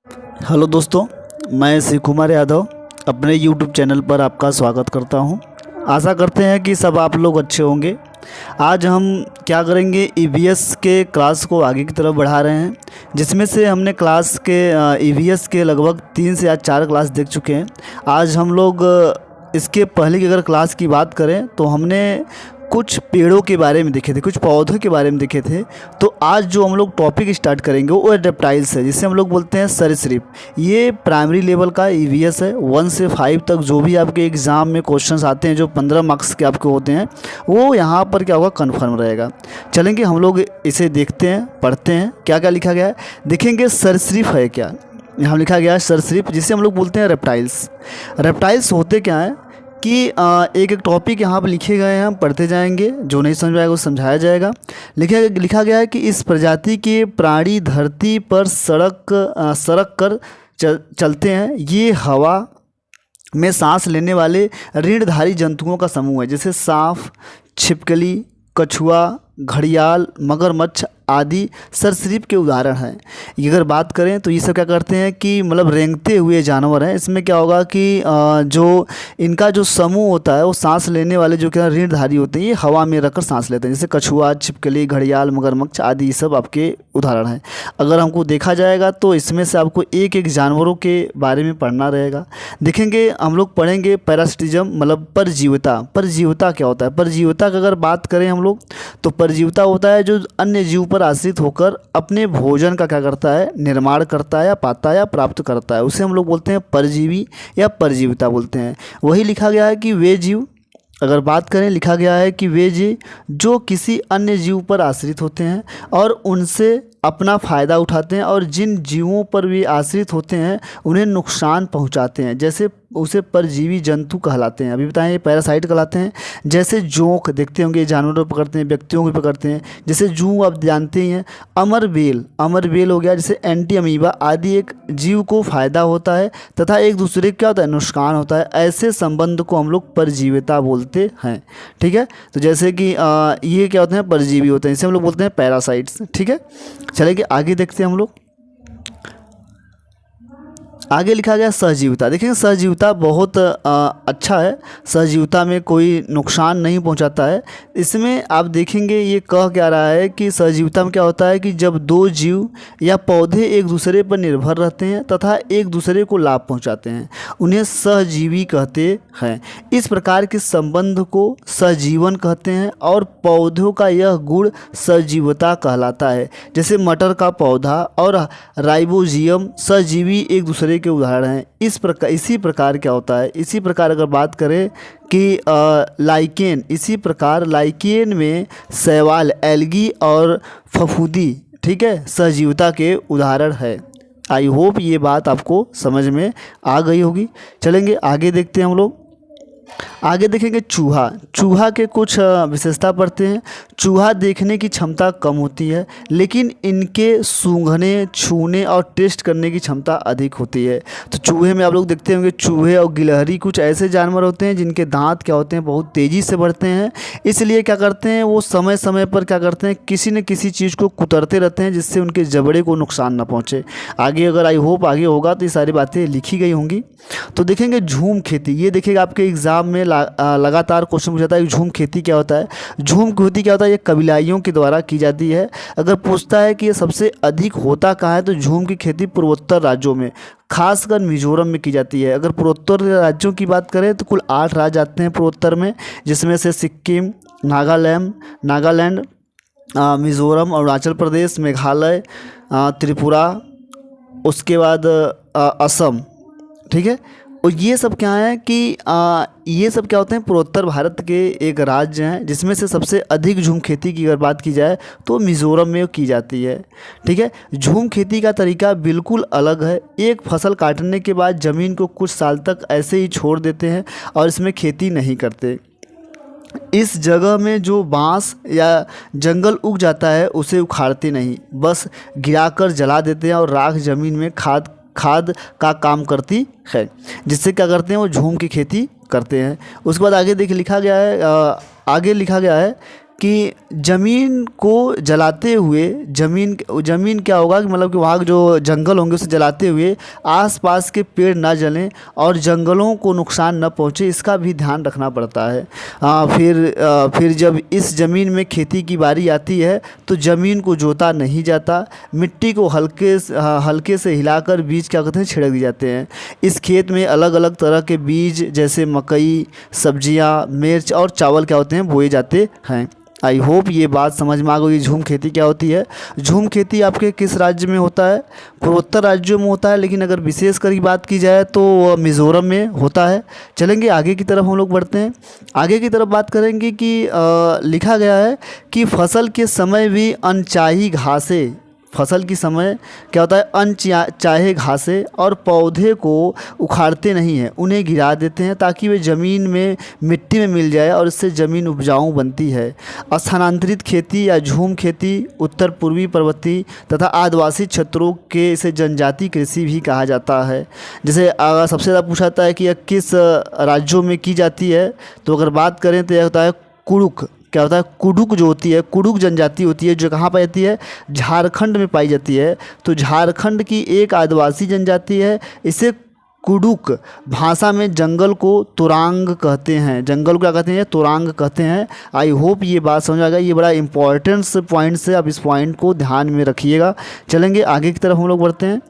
Hello दोस्तों, मैं शिव कुमार यादव अपने यूट्यूब चैनल पर आपका स्वागत करता हूं। आशा करते हैं कि सब आप लोग अच्छे होंगे। आज हम क्या करेंगे, ईवीएस के क्लास को आगे की तरफ बढ़ा रहे हैं, जिसमें से हमने क्लास के ईवीएस के लगभग 3 से या 4 क्लास देख चुके हैं। आज हम लोग इसके पहले की अगर क्लास की बात करें तो हमने कुछ पेड़ों के बारे में देखे थे, कुछ पौधों के बारे में देखे थे। तो आज जो हम लोग टॉपिक स्टार्ट करेंगे वो रेप्टाइल्स है, जिसे हम लोग बोलते हैं सरीसृप। ये प्राइमरी लेवल का ईवीएस है। 1 से 5 तक जो भी आपके एग्ज़ाम में क्वेश्चंस आते हैं, जो 15 मार्क्स के आपके होते हैं, वो यहाँ पर क्या होगा, कन्फर्म रहेगा। चलेंगे हम लोग इसे देखते हैं, पढ़ते हैं क्या क्या लिखा गया है। देखेंगे सरीसृप है क्या। यहाँ लिखा गया है सरीसृप, जिसे हम लोग बोलते हैं रेप्टाइल्स। रेप्टाइल्स होते क्या हैं कि एक एक टॉपिक यहाँ पर लिखे गए हैं, हम पढ़ते जाएंगे। जो नहीं समझ आएगा वो समझाया जाएगा। लिखा गया है कि इस प्रजाति के प्राणी धरती पर सड़क कर चलते हैं। ये हवा में सांस लेने वाले रीढ़धारी जंतुओं का समूह है, जैसे सांप, छिपकली, कछुआ, घड़ियाल, मगरमच्छ आदि सरीसृप के उदाहरण हैं। ये अगर बात करें तो ये सब क्या करते हैं कि मतलब रेंगते हुए जानवर हैं। इसमें क्या होगा कि जो इनका जो समूह होता है वो सांस लेने वाले जो क्या रीढ़धारी होते हैं, ये हवा में रखकर सांस लेते हैं, जैसे कछुआ, छिपकली, घड़ियाल, मगरमच्छ आदि, ये सब आपके उदाहरण हैं। अगर हमको देखा जाएगा तो इसमें से आपको एक एक जानवरों के बारे में पढ़ना रहेगा। देखेंगे हम लोग, पढ़ेंगे पैरासिटिज्म, मतलब परजीविता। परजीविता क्या होता है? परजीविता की अगर बात करें हम लोग तो परजीविता होता है जो अन्य जीव पर आश्रित होकर अपने भोजन का क्या करता है, निर्माण करता है या पाता है या प्राप्त करता है, उसे हम लोग बोलते हैं परजीवी या परजीविता बोलते हैं। वही लिखा गया है कि वे जीव, अगर बात करें, लिखा गया है कि वे जीव जो किसी अन्य जीव पर आश्रित होते हैं और उनसे अपना फ़ायदा उठाते हैं, और जिन जीवों पर वे आश्रित होते हैं उन्हें नुकसान पहुंचाते हैं, जैसे उसे परजीवी जंतु कहलाते हैं। अभी बताएं, ये पैरासाइट कहलाते हैं। जैसे जोंक, देखते होंगे जानवरों को पकड़ते हैं, व्यक्तियों को पकड़ते हैं, जैसे जूं आप जानते ही हैं। अमरबेल हो गया, जैसे एंटी अमीबा आदि, एक जीव को फ़ायदा होता है तथा एक दूसरे का क्या होता है, नुकसान होता है। ऐसे संबंध को हम लोग परजीविता बोलते हैं। ठीक है, तो जैसे कि ये क्या होते हैं, परजीवी होते हैं, इसे हम लोग बोलते हैं पैरासाइट्स। ठीक है, चलेंगे आगे देखते हैं हम लोग। आगे लिखा गया सहजीविता। देखेंगे सहजीविता बहुत अच्छा है। सहजीविता में कोई नुकसान नहीं पहुंचाता है। इसमें आप देखेंगे ये कह क्या रहा है कि सहजीविता में क्या होता है कि जब दो जीव या पौधे एक दूसरे पर निर्भर रहते हैं तथा एक दूसरे को लाभ पहुंचाते हैं, उन्हें सहजीवी कहते हैं। इस प्रकार के संबंध को सहजीवन कहते हैं और पौधों का यह गुण सहजीवता कहलाता है। जैसे मटर का पौधा और राइबोजियम सहजीवी एक दूसरे के उदाहरण हैं। इसी प्रकार क्या होता है, इसी प्रकार अगर बात करें कि लाइकेन, इसी प्रकार लाइकेन में शैवाल, एल्गी और फफूंदी, ठीक है, सहजीविता के उदाहरण है। आई होप ये बात आपको समझ में आ गई होगी। चलेंगे आगे देखते हैं हम लोग। आगे देखेंगे चूहा के कुछ विशेषता पढ़ते हैं। चूहा देखने की क्षमता कम होती है, लेकिन इनके सूंघने, छूने और टेस्ट करने की क्षमता अधिक होती है। तो चूहे में आप लोग देखते होंगे, चूहे और गिलहरी कुछ ऐसे जानवर होते हैं जिनके दांत क्या होते हैं, बहुत तेज़ी से बढ़ते हैं। इसलिए क्या करते हैं, वो समय समय पर क्या करते हैं, किसी न किसी चीज़ को कुतरते रहते हैं, जिससे उनके जबड़े को नुकसान ना पहुँचे। आगे अगर आई होप आगे होगा तो ये सारी बातें लिखी गई होंगी। तो देखेंगे झूम खेती। ये देखिएगा आपके एग्ज़ाम में लगातार क्वेश्चन पूछा जाता है, झूम खेती क्या होता है। झूम खेती क्या होता है, ये कबीलाइयों के द्वारा की जाती है। अगर पूछता है कि ये सबसे अधिक होता कहाँ है, तो झूम की खेती पूर्वोत्तर राज्यों में, खासकर मिजोरम में की जाती है। अगर पूर्वोत्तर राज्यों की बात करें तो कुल 8 राज्य आते हैं पूर्वोत्तर में, जिसमें से सिक्किम, नागालैंड, मिजोरम, अरुणाचल प्रदेश, मेघालय, त्रिपुरा, उसके बाद असम। ठीक है, और ये सब क्या है कि ये सब क्या होते हैं, पूर्वोत्तर भारत के एक राज्य हैं, जिसमें से सबसे अधिक झूम खेती की अगर बात की जाए तो मिज़ोरम में की जाती है। ठीक है, झूम खेती का तरीका बिल्कुल अलग है। एक फसल काटने के बाद ज़मीन को कुछ साल तक ऐसे ही छोड़ देते हैं और इसमें खेती नहीं करते। इस जगह में जो बांस या जंगल उग जाता है उसे उखाड़ते नहीं, बस गिराकर जला देते हैं और राख ज़मीन में खाद का काम करती है, जिससे क्या करते हैं, वो झूम की खेती करते हैं। उसके बाद आगे देखिए लिखा गया है कि ज़मीन को जलाते हुए ज़मीन क्या होगा कि मतलब कि वहाँ के जो जंगल होंगे उसे जलाते हुए आसपास के पेड़ ना जलें और जंगलों को नुकसान न पहुँचे, इसका भी ध्यान रखना पड़ता है। फिर जब इस ज़मीन में खेती की बारी आती है तो ज़मीन को जोता नहीं जाता, मिट्टी को हल्के से हिलाकर बीज क्या कहते हैं छिड़क दिए जाते हैं। इस खेत में अलग अलग तरह के बीज जैसे मकई, सब्जियां, मिर्च और चावल क्या होते हैं बोए जाते हैं। आई होप ये बात समझ में आ गई। झूम खेती क्या होती है? झूम खेती आपके किस राज्य में होता है? पूर्वोत्तर राज्यों में होता है, लेकिन अगर विशेष कर की बात की जाए तो मिज़ोरम में होता है। चलेंगे आगे की तरफ हम लोग बढ़ते हैं। आगे की तरफ बात करेंगे कि लिखा गया है कि फसल के समय भी अनचाही घासें, फसल की समय क्या होता है अनचाहे घासें और पौधे को उखाड़ते नहीं हैं, उन्हें गिरा देते हैं ताकि वे ज़मीन में मिट्टी में मिल जाए और इससे ज़मीन उपजाऊ बनती है। स्थानांतरित खेती या झूम खेती उत्तर पूर्वी पर्वतीय तथा आदिवासी क्षेत्रों के इसे जनजाति कृषि भी कहा जाता है। जैसे सबसे ज़्यादा पूछा जाता है कि यह किस राज्यों में की जाती है, तो अगर बात करें तो यह होता है कुड़ुक। क्या होता है? कुडुक जो होती है, कुडुक जनजाति होती है जो कहाँ पाई जाती है? झारखंड में पाई जाती है। तो झारखंड की एक आदिवासी जनजाति है, इसे कुडुक भाषा में जंगल को तुरांग कहते हैं। जंगल को क्या कहते हैं? तुरांग कहते हैं। आई होप ये बात समझ आ गई। ये बड़ा इंपॉर्टेंट पॉइंट है, अब इस पॉइंट को ध्यान में रखिएगा। चलेंगे आगे की तरफ हम लोग बढ़ते हैं।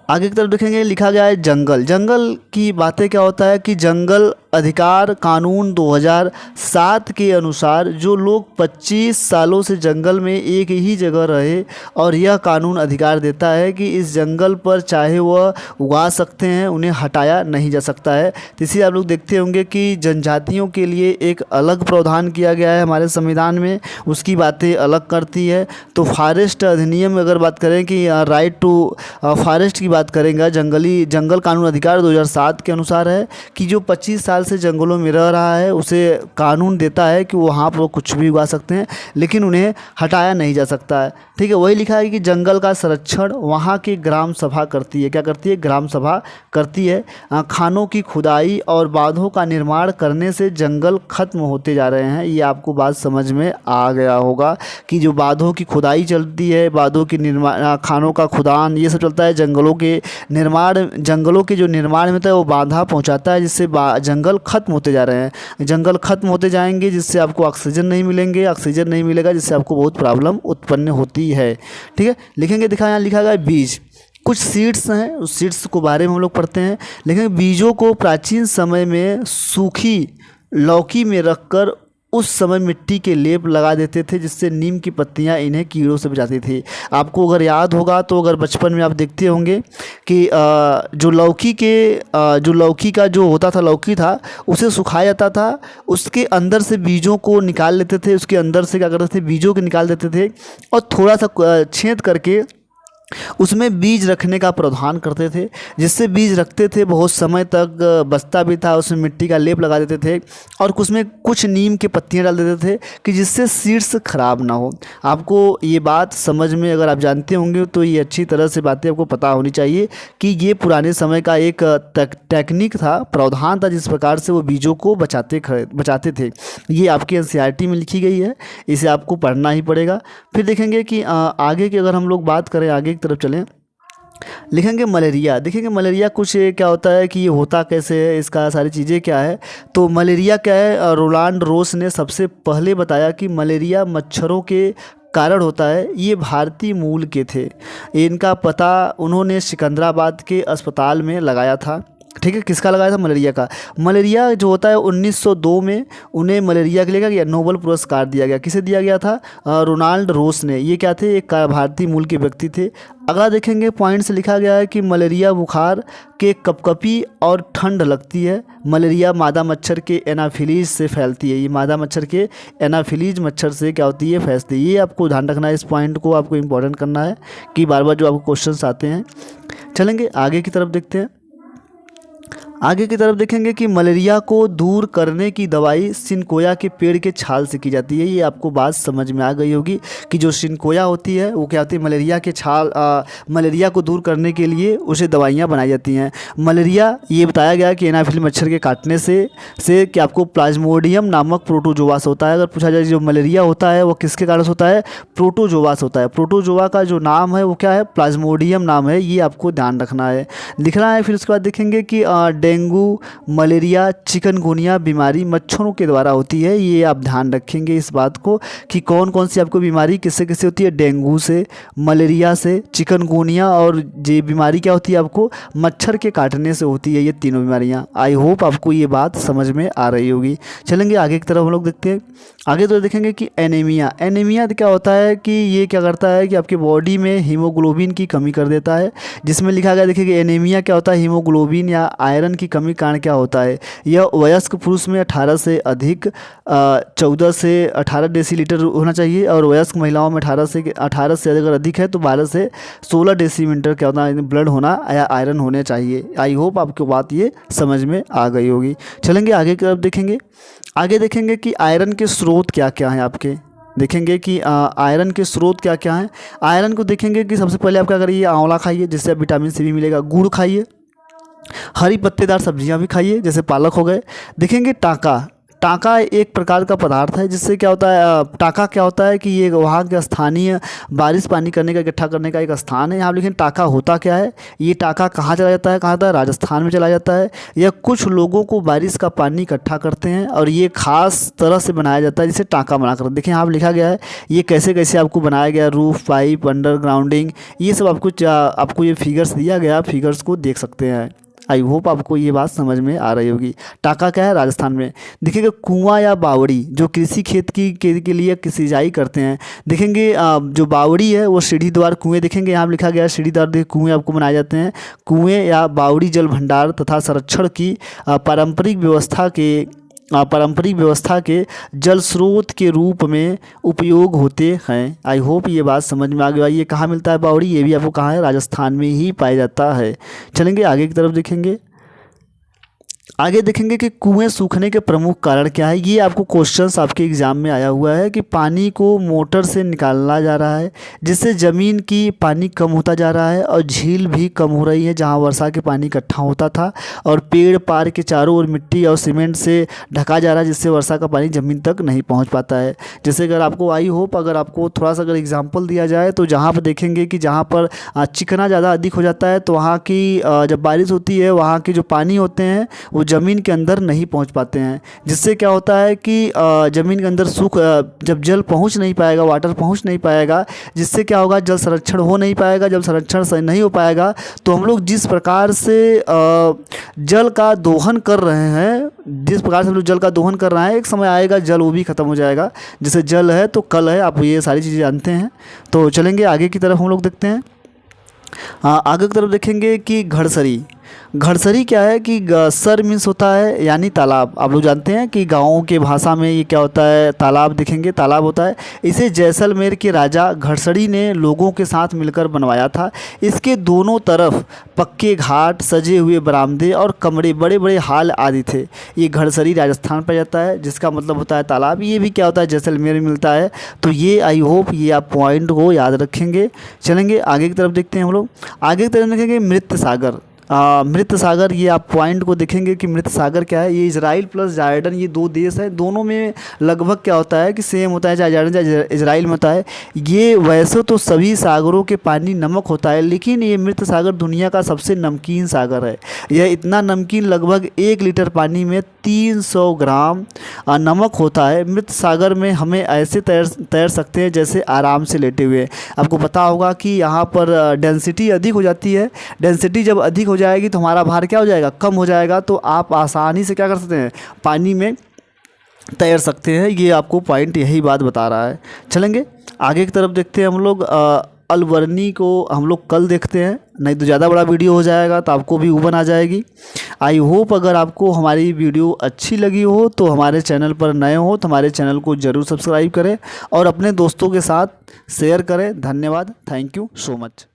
आगे की तरफ देखेंगे, लिखा गया है जंगल। जंगल की बातें क्या होता है कि जंगल अधिकार कानून 2007 के अनुसार जो लोग 25 सालों से जंगल में एक ही जगह रहे और यह कानून अधिकार देता है कि इस जंगल पर चाहे वह उगा सकते हैं, उन्हें हटाया नहीं जा सकता है। तो इसी आप लोग देखते होंगे कि जनजातियों के लिए एक अलग प्रावधान किया गया है हमारे संविधान में, उसकी बातें अलग करती है। तो फॉरेस्ट अधिनियम में अगर बात करें कि राइट टू फॉरेस्ट की बात करेंगे, जंगल कानून अधिकार 2007 के अनुसार है कि जो 25 साल से जंगलों में रह रहा है उसे कानून देता है कि वहाँ पर कुछ भी उगा सकते हैं, लेकिन उन्हें हटाया नहीं जा सकता है। ठीक है, वही लिखा है कि जंगल का संरक्षण वहाँ की ग्राम सभा करती है। क्या करती है? ग्राम सभा करती है। खानों की खुदाई और बांधों का निर्माण करने से जंगल खत्म होते जा रहे हैं। ये आपको बात समझ में आ गया होगा कि जो बांधों की खुदाई चलती है, बांधों की निर्माण, खानों का खुदान, ये सब चलता है। जंगलों के जो निर्माण में था वो बाधा पहुँचाता है, जिससे जंगल खत्म होते जा रहे हैं। जंगल खत्म होते जाएंगे जिससे आपको ऑक्सीजन नहीं मिलेंगे, ऑक्सीजन नहीं मिलेगा जिससे आपको बहुत प्रॉब्लम उत्पन्न होती है। ठीक है, लिखेंगे, यहाँ लिखा गया बीज। कुछ सीड्स हैं, उस सीड्स को बारे में हम लोग पढ़ते हैं। लेकिन बीजों को प्राचीन समय में सूखी लौकी में रखकर उस समय मिट्टी के लेप लगा देते थे, जिससे नीम की पत्तियां इन्हें कीड़ों से बचाती थी। आपको अगर याद होगा तो अगर बचपन में आप देखते होंगे कि जो लौकी का जो होता था, लौकी था, उसे सुखाया जाता था, उसके अंदर से बीजों को निकाल लेते थे, उसके अंदर से क्या करते थे? बीजों को निकाल देते थे और थोड़ा सा छेद करके उसमें बीज रखने का प्रावधान करते थे, जिससे बीज रखते थे बहुत समय तक बचता भी था। उसमें मिट्टी का लेप लगा देते थे और उसमें कुछ नीम की पत्तियां डाल देते थे कि जिससे सीड्स खराब ना हो। आपको ये बात समझ में अगर आप जानते होंगे तो ये अच्छी तरह से बातें आपको पता होनी चाहिए कि ये पुराने समय का एक टेक्निक था, प्रावधान था, जिस प्रकार से वो बीजों को बचाते थे। ये आपकी एनसीईआरटी में लिखी गई है, इसे आपको पढ़ना ही पड़ेगा। फिर देखेंगे कि आगे की अगर हम लोग बात करें, आगे तरफ चलें, लिखेंगे मलेरिया। देखेंगे मलेरिया कुछ क्या होता है कि ये होता कैसे है, इसका सारी चीज़ें क्या है। तो मलेरिया क्या है? रोलांड रोस ने सबसे पहले बताया कि मलेरिया मच्छरों के कारण होता है। ये भारतीय मूल के थे। इनका पता उन्होंने सिकंदराबाद के अस्पताल में लगाया था। ठीक है, किसका लगाया था? मलेरिया का। मलेरिया जो होता है 1902 में उन्हें मलेरिया के लिए नोबेल पुरस्कार दिया गया। किसे दिया गया था? रोनाल्ड रोस ने। ये क्या थे? एक भारतीय मूल के व्यक्ति थे। अगला देखेंगे, पॉइंट से लिखा गया है कि मलेरिया बुखार के कपकपी और ठंड लगती है। मलेरिया मादा मच्छर के एनाफिलीज से फैलती है। ये मादा मच्छर के एनाफिलीज मच्छर से क्या होती है? फैलती है। ये आपको ध्यान रखना है, इस पॉइंट को आपको इंपॉर्टेंट करना है कि बार बार जो आपको क्वेश्चन आते हैं। चलेंगे आगे की तरफ देखते हैं। आगे की तरफ देखेंगे कि मलेरिया को दूर करने की दवाई सिनकोया के पेड़ के छाल से की जाती है। ये आपको बात समझ में आ गई होगी कि जो सिनकोया होती है वो क्या होती है, मलेरिया के छाल मलेरिया को दूर करने के लिए उसे दवाइयाँ बनाई जाती हैं। मलेरिया ये बताया गया कि एनाफिल मच्छर के काटने से कि आपको प्लाज्मोडियम नामक प्रोटोजोआस होता है। अगर पूछा जाए जो मलेरिया होता है वो किसके कारण से होता है, प्रोटोजोआस होता है। प्रोटोजोआ का जो नाम है वो क्या है, प्लाज्मोडियम नाम है। ये आपको ध्यान रखना है, लिखना है। फिर उसके बाद देखेंगे कि डेंगू, मलेरिया, चिकनगुनिया बीमारी मच्छरों के द्वारा होती है। ये आप ध्यान रखेंगे इस बात को कि कौन कौन सी आपको बीमारी किससे किससे होती है, डेंगू से, मलेरिया से, चिकनगुनिया और ये बीमारी क्या होती है आपको मच्छर के काटने से होती है। ये तीनों बीमारियां। आई होप आपको ये बात समझ में आ रही होगी। चलेंगे आगे की तरफ हम लोग देखते हैं। आगे तो देखेंगे कि एनीमिया। एनीमिया क्या होता है कि ये क्या करता है कि आपके बॉडी में हीमोग्लोबिन की कमी कर देता है। जिसमें लिखा गया देखिए एनीमिया क्या होता है, हीमोग्लोबिन या आयरन की कमी कारण क्या होता है। यह वयस्क पुरुष में 18 से अधिक 14 से 18 डेसीलीटर होना चाहिए और वयस्क महिलाओं में 18 से अगर अधिक है तो 12 से 16 डेसीमीटर क्या होता है ब्लड होना या आयरन होने चाहिए। आई होप आपको बात ये समझ में आ गई होगी। चलेंगे आगे की तरफ देखेंगे। आगे देखेंगे कि आयरन के स्रोत क्या क्या हैं आपके। देखेंगे कि आयरन के स्रोत क्या क्या हैं। आयरन को देखेंगे कि सबसे पहले आप क्या करिए, आंवला खाइए जिससे विटामिन सी भी मिलेगा। गुड़ खाइए, हरी पत्तेदार सब्जियां भी खाइए जैसे पालक हो गए। देखेंगे टाका। टाका एक प्रकार का पदार्थ है जिससे क्या होता है, टाका क्या होता है कि ये वहाँ के स्थानीय बारिश पानी करने का इकट्ठा करने का एक स्थान है यहाँ। लेकिन टाका होता क्या है, ये टाका कहाँ चला जाता है, कहाँ था, राजस्थान में चला जाता है। यह कुछ लोगों को बारिश का पानी इकट्ठा करते हैं और ये खास तरह से बनाया जाता है जिसे टाका बनाकर। देखें यहाँ पर लिखा गया है ये कैसे कैसे आपको बनाया गया, रूफ पाइप, अंडरग्राउंडिंग, ये सब आपको ये फिगर्स दिया गया, फिगर्स को देख सकते हैं। आई होप आपको ये बात समझ में आ रही होगी। टाका क्या है, राजस्थान में। देखिएगा कुआं या बावड़ी जो कृषि खेत के लिए सिंचाई करते हैं। देखेंगे जो बावड़ी है वो सीढ़ीदार कुएं, देखेंगे यहाँ लिखा गया है सीढ़ीदार कुएं आपको बनाए जाते हैं। कुएं या बावड़ी जल भंडार तथा संरक्षण की पारंपरिक व्यवस्था के जल स्रोत के रूप में उपयोग होते हैं। आई होप ये बात समझ में आ गई। ये कहाँ मिलता है बावड़ी, ये भी आपको कहाँ है, राजस्थान में ही पाया जाता है। चलेंगे आगे की तरफ देखेंगे। आगे देखेंगे कि कुएं सूखने के प्रमुख कारण क्या है। ये आपको क्वेश्चंस आपके एग्जाम में आया हुआ है कि पानी को मोटर से निकाला जा रहा है जिससे ज़मीन की पानी कम होता जा रहा है और झील भी कम हो रही है जहां वर्षा के पानी इकट्ठा होता था, और पेड़ पार के चारों ओर मिट्टी और सीमेंट से ढका जा रहा है जिससे वर्षा का पानी ज़मीन तक नहीं पहुँच पाता है। जैसे अगर आपको आई होप अगर आपको थोड़ा सा अगर एग्जाम्पल दिया जाए तो जहाँ पर देखेंगे कि जहाँ पर चिकना ज़्यादा अधिक हो जाता है तो वहाँ की जब बारिश होती है वहाँ के जो पानी होते हैं वो ज़मीन के अंदर नहीं पहुंच पाते हैं, जिससे क्या होता है कि ज़मीन के अंदर जब जल पहुंच नहीं पाएगा, वाटर पहुंच नहीं पाएगा, जिससे क्या होगा, जल संरक्षण हो नहीं पाएगा। जब संरक्षण सही नहीं हो पाएगा तो हम लोग जिस प्रकार से जल का दोहन कर रहे हैं, जिस प्रकार से हम लोग जल का दोहन कर रहे हैं, एक समय आएगा जल वो भी ख़त्म हो जाएगा। जैसे जल है तो कल है, आप ये सारी चीज़ें जानते हैं। तो चलेंगे आगे की तरफ हम लोग देखते हैं। आगे की तरफ देखेंगे कि घड़सरी। घड़सरी क्या है कि सर मीन्स होता है यानी तालाब। आप लोग जानते हैं कि गाँवों के भाषा में ये क्या होता है, तालाब। देखेंगे तालाब होता है। इसे जैसलमेर के राजा घड़सरी ने लोगों के साथ मिलकर बनवाया था। इसके दोनों तरफ पक्के घाट, सजे हुए बरामदे और कमरे, बड़े बड़े हाल आदि थे। ये घड़सरी राजस्थान पर जाता है जिसका मतलब होता है तालाब। ये भी क्या होता है, जैसलमेर में मिलता है। तो ये आई होप ये आप पॉइंट को याद रखेंगे। चलेंगे आगे की तरफ देखते हैं हम लोग। आगे की तरफ देखेंगे मृत सागर। मृत सागर, ये आप पॉइंट को देखेंगे कि मृत सागर क्या है। ये इजराइल प्लस जॉर्डन, ये दो देश है, दोनों में लगभग क्या होता है कि सेम होता है, चाहे जॉर्डन चाहे इजराइल में होता है। ये वैसे तो सभी सागरों के पानी नमक होता है, लेकिन ये मृत सागर दुनिया का सबसे नमकीन सागर है। यह इतना नमकीन, लगभग 1 लीटर पानी में 300 ग्राम नमक होता है। मृत सागर में हमें ऐसे तैर सकते हैं जैसे आराम से लेटे हुए। आपको पता होगा कि यहाँ पर डेंसिटी अधिक हो जाती है। डेंसिटी जब अधिक हो जाएगी तो हमारा भार क्या हो जाएगा, कम हो जाएगा। तो आप आसानी से क्या कर सकते हैं, पानी में तैर सकते हैं। ये आपको पॉइंट यही बात बता रहा है। चलेंगे आगे की तरफ देखते हैं हम लोग। अलबर्नी को हम लोग कल देखते हैं, नहीं तो ज़्यादा बड़ा वीडियो हो जाएगा तो आपको भी ऊबन आ जाएगी। आई होप अगर आपको हमारी वीडियो अच्छी लगी हो तो हमारे चैनल पर नए हो तो हमारे चैनल को ज़रूर सब्सक्राइब करें और अपने दोस्तों के साथ शेयर करें। धन्यवाद, थैंक यू सो मच।